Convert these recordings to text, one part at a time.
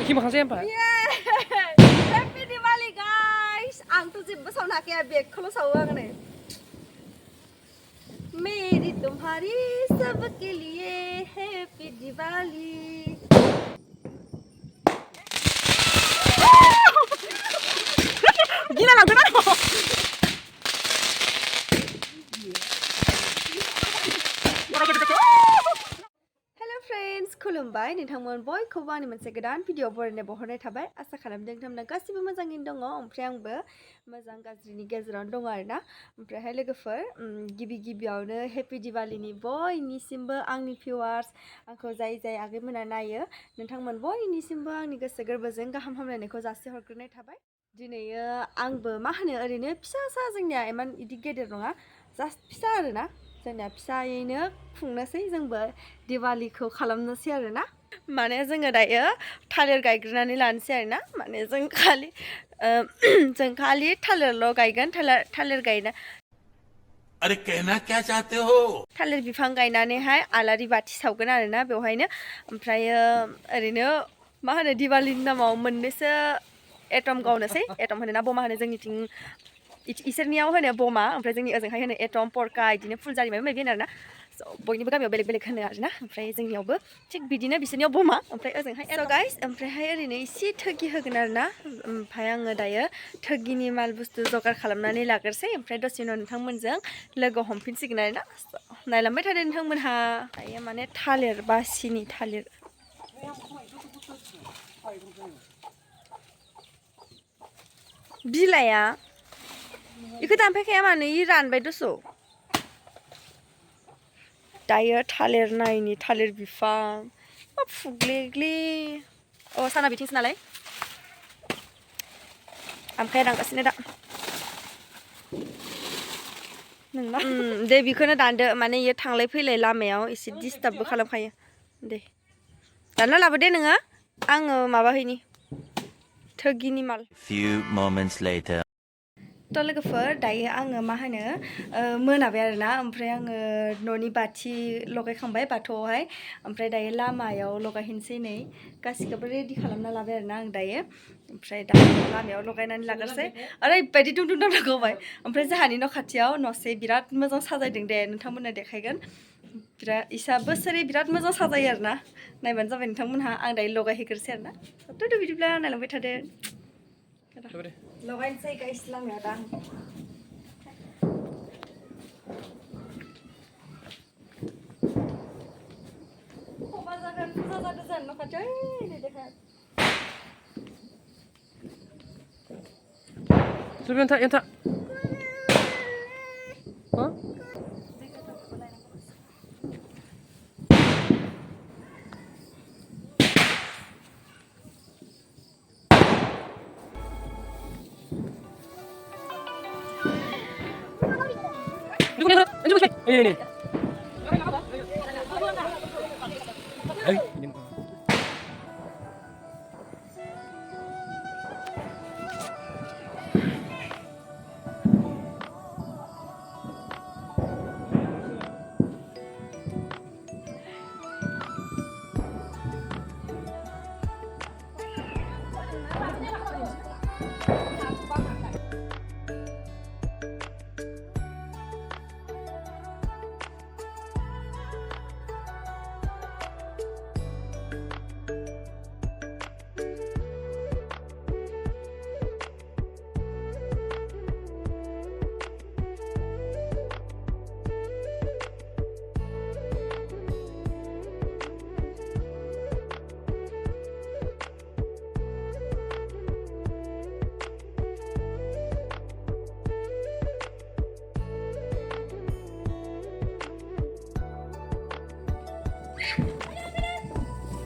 Kim makan siapa? Happy Diwali guys. Ang tuh jebw sauna kayak beg kalau sawang nih. मेरी तुम्हारी सबके लिए happy Diwali Gila lah benar. Hello friends, खुलुमबाय नोंथांमोन बयखौबो आंनि मोनसे गोदान भिडिअ बरायनाय बहरनाय थाबाय आसा खालामदों नोंथांमोना गासिबो मोजाङैनो दङ ओमफ्राय आंबो मोजां गाज्रिनि गेजेरावनो दङ आरोना ओमफ्रायहाय लोगोफोर गिबियावनो हेपि दिवालीनि बयनिसिमबो आंनि भिउवार्स आंखौ जाय आगैमोना नायो नोंथांमोन बयनिसिमबो आंनि गोसो गोरबोजों गाहाम हामलायनायखौ जासिहरग्रोनाय थाबाय दिनैयो आंबो मा होनो ओरैनो फिसा जोंनिया इमान इदि गेदेर नङा जास्ट फिसा आरोना जोंनिया फिसायैनो खुंनोसै जोंबो दिवालीखौ खालामनोसै आरोना माने जोङो दायो थालिर गायग्रोनानै लानोसै आरोना माने जों खालि थालिरल' गायगोन थालिर गायना अरे कहना क्या चाहते हो थालिर बिफां गायनानैहाय आलारि बाथि सावगोन आरोना बेवहायनो ओमफ्रायो ओरैनो मा होनो दिवालीनि नामाव मोननैसो एटम गावनोसै एटम होनो ना बमा होनो जोंनिथिं इसोरनियाव होनो बमा ओमफ्राय जोंनि ओजोंहाय होनो एटम परका बिदिनो फुलजारि माबा माबि होनो आरोना बयनिबो गामियाव बेलेग होनो आरोना ओमफ्राय जोंनियावबो थिग बिदिनो बिसोरनियाव बमा ओमफ्राय ओजोंहाय स' गाइस ओमफ्रायहाय ओरैनो एसे थोगि होगोन आरोना ओमफ्राय आङो दायो थोगिनि माल बुस्थु जगार खालामनानै लाग्रोसै ओमफ्राय दसे उनाव नोंथांमोनजों लोगो हमफिनसिगोन आरोना नायलांबाय थादो नोंथांमोनहा दायो माने थालिर बासिनि थालिर बिलाइआ बेखौ दानफायखाया मानो इ रानबाय दस' दायो थालिर नायनि थालिर बिफां मा फुग्लेग्ले अ साना बिथिंसो नालाय आमखाया दानगासिनो दा नोंना दे बेखौनो दानदो माने इयो थांलाय फैलाय लामायाव एसे डिस्टार्बबो खालामखायो दे दानना लाबो दे नोङो आङो माबाहैनि थोगिनि माल Few moments later थ' लोगोफोर दायो आङो मा होनो मोनाबाय आरोना ओमफ्राय आङो न'नि बाथि लगायखांबाय बाथौआवहाय ओमफ्राय दायो लामायाव लगायहैनोसै नै गासिखौबो रेडि खालामना लाबाय आरोना आं दायो ओमफ्राय दा लामायाव लगायनानै लाग्रोसै ओरैबायदि दुं दावगावबाय ओमफ्राय जोंहानि न' खाथियाव न'से बिराद मोजां साजायदों दे नोंथांमोननो देखायगोन बिराद इसा बोसोरै बिराद मोजां साजायो आरोना नायबानो जाबाय नोंथांमोनहा आं दायो लगायहैग्रोसै आरोना थ' बिदिब्ला नायलांबाय थादो लगायनोसै गाइस लामायाव दा खबा जागोन फुजा जादों जों न' खाथियाव नै देखा Coba yang tak. Hah? Ini. Ini.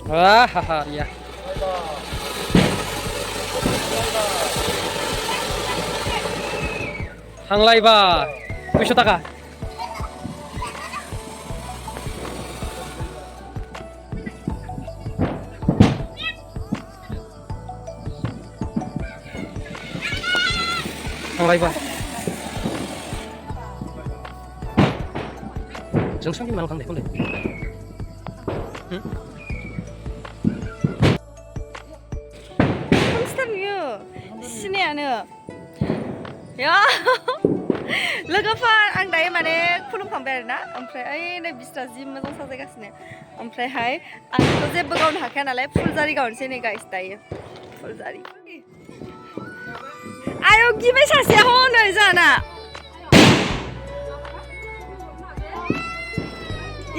Hahaha, iya. Hanglai ba, 200 taka. Hanglai ba. 정상이 많아 강네 근데. 응? सिनायानो या लोगोफोर आं दायो माने खुलुमखांबाय आरोना ओमफ्राय ओइ नै बिस्रा जि मोजां साजायगासिनो ओमफ्रायहाय आंथ' जेबो गावनो हाखाया नालाय फुलजारि गावनोसै नै गाइस दायो फुलजारि आयौ गिबाय सासेया हनै जाना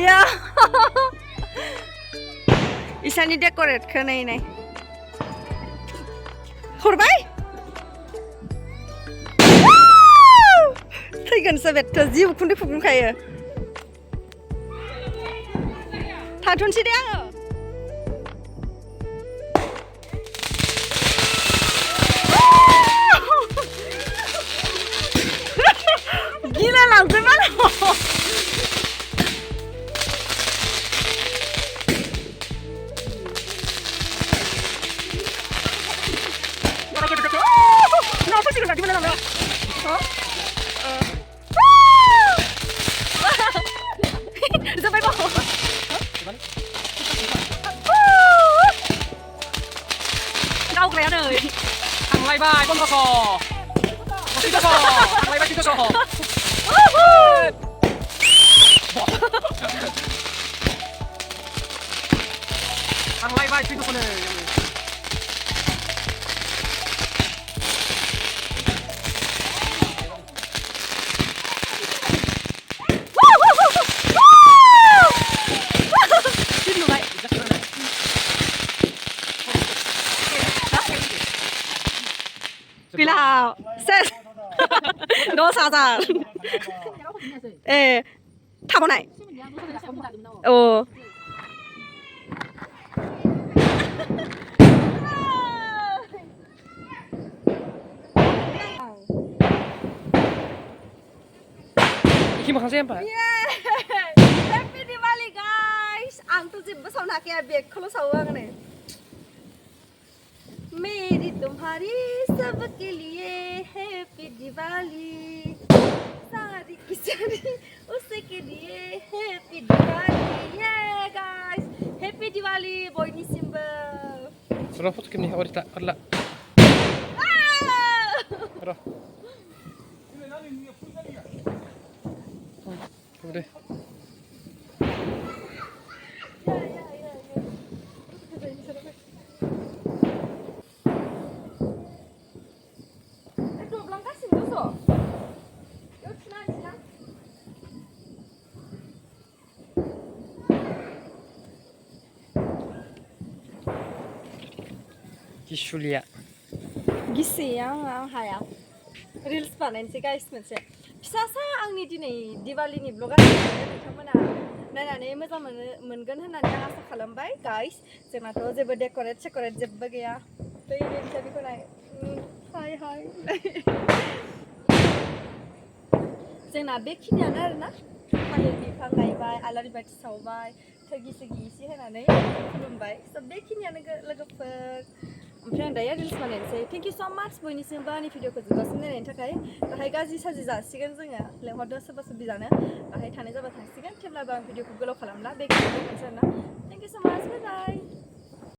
या इसानि डेक'रेटखौ नै नै हरबाय थैगोनसो बेथ' जि उखुन्दै खुग्लुंखायो थांथ'नोसै दे आङो गिलाय लांजोबबाय थांलायबाय बन्द'ख' थांलायबाय तिनस' थांलायबाय तिनस'नो गैला सेस 10,000 थाबावनाय औ इखि मोखांसै ओमफ्राय Happy Diwali guys आंथ' जेबो सावनो हाखाया बेगखौल' सावो आङो नै मेरी तुम्हारी सबके लिए हैप्पी दिवाली सारी की सारी उसके लिए हैप्पी दिवाली ये गाइस हैप्पी दिवाली बयनिसिमबो र' फट' खेबनि अरिता अरला र' दे गिसुलिया गिसैया आं हाया रिल्स बानायनोसै गाइस मोनसे फिसासा आंनि दिनै दिवालीनि ब्लगा नोंथांमोना नायनानै मोजां मोनगोन होननानै आं आसा खालामबाय गाइस जोंनाथ' जेबो डेक'रेट सेक'रेट जेबो गैया बै बेखौ नाय हाय हाय जोंना बेखिनियानो आरोना थालिर बिफां गायबाय आलारि बाथि सावबाय थोगि सोगि इसे होनानै खुलुमबाय स' बेखिनियानो लोगोफोर ओमफ्राय आं दायो रिल्स बानायनोसै थेंक इउ स' माच बयनिसिमबो आंनि भिडिअखौ जोबजासिम नायनायनि थाखाय दाहाय गाज्रि साज्रि जासिगोन जोङो लेंहरदों सोरबा सोरबि जानो दाहाय थानाय जाबा थांसिगोन थेवब्लाबो आं भिडिअखौ गोलाव खालामला बेखिनियानो आरोना थेंक इउ स' माच बाय बाय